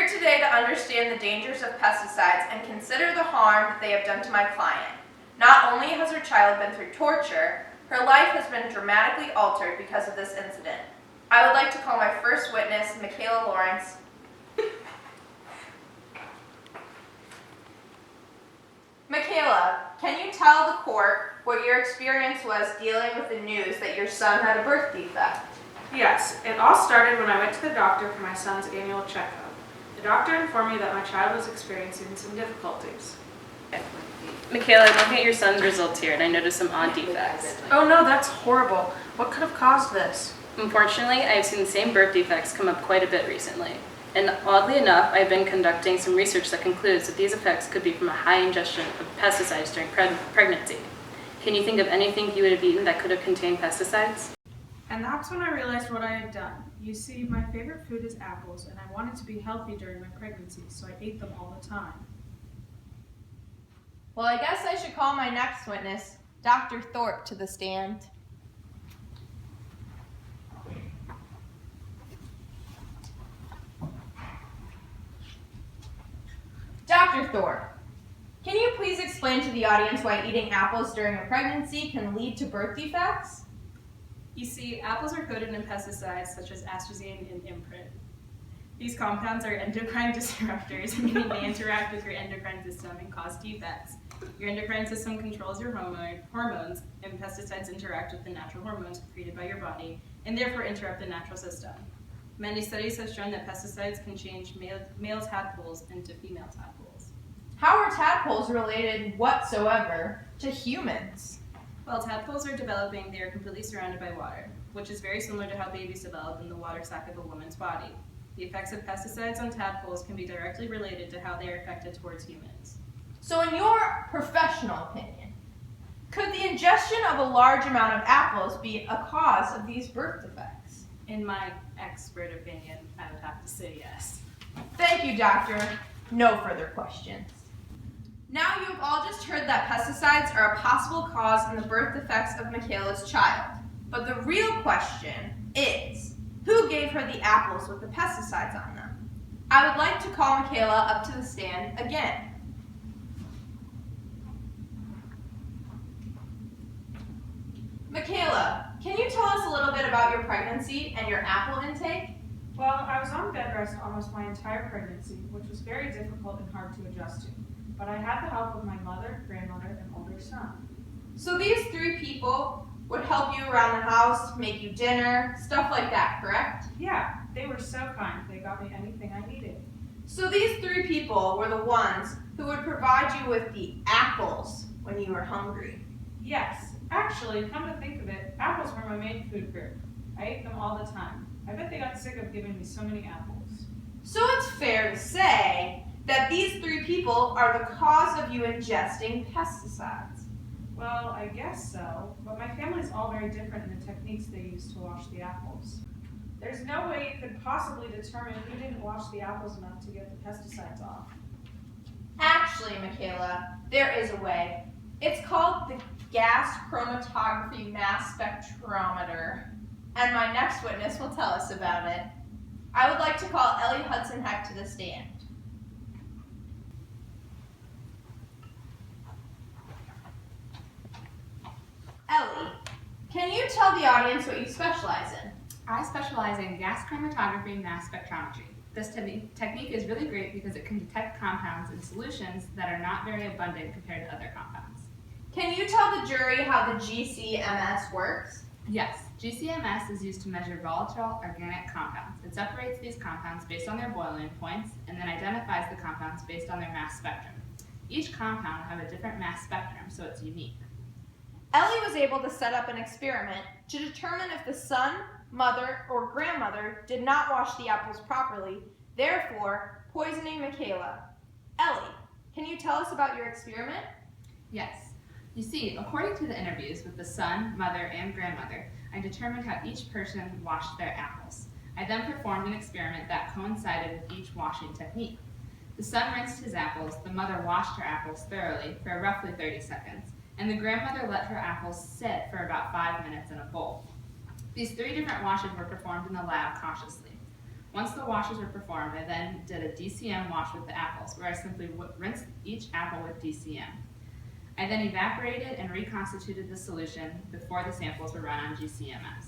here today to understand the dangers of pesticides and consider the harm that they have done to my client. Not only has her child been through torture, her life has been dramatically altered because of this incident. I would like to call my first witness, Michaela Lawrence. Michaela, can you tell the court what your experience was dealing with the news that your son had a birth defect? Yes, it all started when I went to the doctor for my son's annual checkup. The doctor informed me that my child was experiencing some difficulties. Michaela, I'm looking at your son's results here and I noticed some odd defects. Oh no, that's horrible. What could have caused this? Unfortunately, I have seen the same birth defects come up quite a bit recently. And oddly enough, I've been conducting some research that concludes that these effects could be from a high ingestion of pesticides during pregnancy. Can you think of anything you would have eaten that could have contained pesticides? And that's when I realized what I had done. You see, my favorite food is apples, and I wanted to be healthy during my pregnancy, so I ate them all the time. Well, I guess I should call my next witness, Dr. Thorpe, to the stand. Dr. Thorpe, can you please explain to the audience why eating apples during a pregnancy can lead to birth defects? You see, apples are coated in pesticides such as atrazine and imprint. These compounds are endocrine disruptors, meaning they interact with your endocrine system and cause defects. Your endocrine system controls your hormones, and pesticides interact with the natural hormones created by your body, and therefore interrupt the natural system. Many studies have shown that pesticides can change male tadpoles into female tadpoles. How are tadpoles related whatsoever to humans? While tadpoles are developing, they are completely surrounded by water, which is very similar to how babies develop in the water sac of a woman's body. The effects of pesticides on tadpoles can be directly related to how they are affected towards humans. So in your professional opinion, could the ingestion of a large amount of apples be a cause of these birth defects? In my expert opinion, I would have to say yes. Thank you, doctor. No further questions. Now you have all just heard that pesticides are a possible cause in the birth defects of Michaela's child. But the real question is, who gave her the apples with the pesticides on them? I would like to call Michaela up to the stand again. Michaela, can you tell us a little bit about your pregnancy and your apple intake? Well, I was on bed rest almost my entire pregnancy, which was very difficult and hard to adjust to. But I had the help of my mother, grandmother, and older son. So these three people would help you around the house, make you dinner, stuff like that, correct? Yeah, they were so kind. They got me anything I needed. So these three people were the ones who would provide you with the apples when you were hungry. Yes, actually, come to think of it, apples were my main food group. I ate them all the time. I bet they got sick of giving me so many apples. So it's fair to say that these three people are the cause of you ingesting pesticides. Well, I guess so, but my family's all very different in the techniques they use to wash the apples. There's no way you could possibly determine who didn't wash the apples enough to get the pesticides off. Actually, Michaela, there is a way. It's called the gas chromatography mass spectrometer, and my next witness will tell us about it. I would like to call Ellie Hudson-Heck to the stand. Ellie, can you tell the audience what you specialize in? I specialize in gas chromatography mass spectrometry. This technique is really great because it can detect compounds in solutions that are not very abundant compared to other compounds. Can you tell the jury how the GCMS works? Yes, GCMS is used to measure volatile organic compounds. It separates these compounds based on their boiling points and then identifies the compounds based on their mass spectrum. Each compound will have a different mass spectrum, so it's unique. Ellie was able to set up an experiment to determine if the son, mother, or grandmother did not wash the apples properly, therefore poisoning Michaela. Ellie, can you tell us about your experiment? Yes. You see, according to the interviews with the son, mother, and grandmother, I determined how each person washed their apples. I then performed an experiment that coincided with each washing technique. The son rinsed his apples, the mother washed her apples thoroughly for roughly 30 seconds, and the grandmother let her apples sit for about 5 minutes in a bowl. These 3 different washes were performed in the lab cautiously. Once the washes were performed, I then did a DCM wash with the apples, where I simply rinsed each apple with DCM. I then evaporated and reconstituted the solution before the samples were run on GCMS.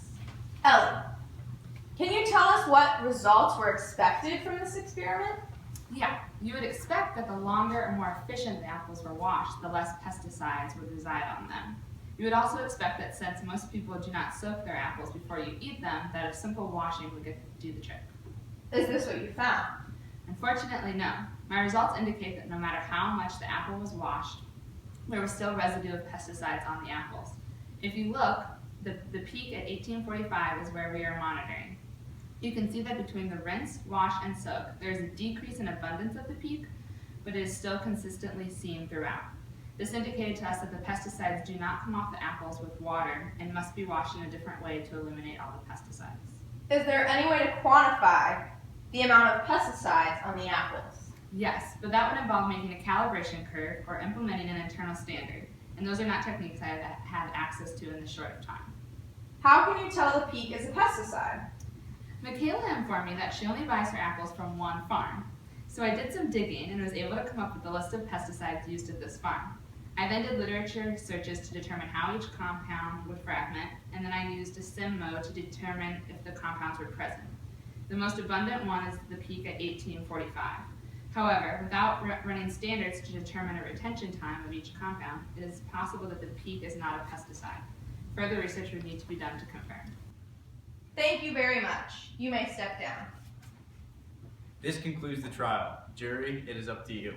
Ellie, can you tell us what results were expected from this experiment? Yeah, you would expect that the longer or more efficient the apples were washed, the less pesticides would reside on them. You would also expect that since most people do not soak their apples before you eat them, that a simple washing would do the trick. Is this what you found? Unfortunately, no. My results indicate that no matter how much the apple was washed, there was still residue of pesticides on the apples. If you look, the peak at 1845 is where we are monitoring. You can see that between the rinse, wash, and soak, there is a decrease in abundance of the peak, but it is still consistently seen throughout. This indicated to us that the pesticides do not come off the apples with water and must be washed in a different way to eliminate all the pesticides. Is there any way to quantify the amount of pesticides on the apples? Yes, but that would involve making a calibration curve or implementing an internal standard, and those are not techniques I have had access to in this short of time. How can you tell the peak is a pesticide? Michaela informed me that she only buys her apples from one farm. So I did some digging and was able to come up with a list of pesticides used at this farm. I then did literature searches to determine how each compound would fragment, and then I used a sim mode to determine if the compounds were present. The most abundant one is the peak at 1845. However, without running standards to determine a retention time of each compound, it is possible that the peak is not a pesticide. Further research would need to be done to confirm. Thank you very much. You may step down. This concludes the trial. Jury, it is up to you.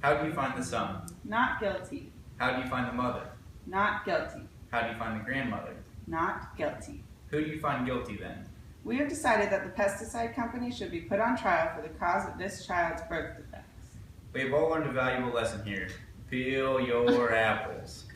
How do you find the son? Not guilty. How do you find the mother? Not guilty. How do you find the grandmother? Not guilty. Who do you find guilty then? We have decided that the pesticide company should be put on trial for the cause of this child's birth defects. We have all learned a valuable lesson here. Peel your apples.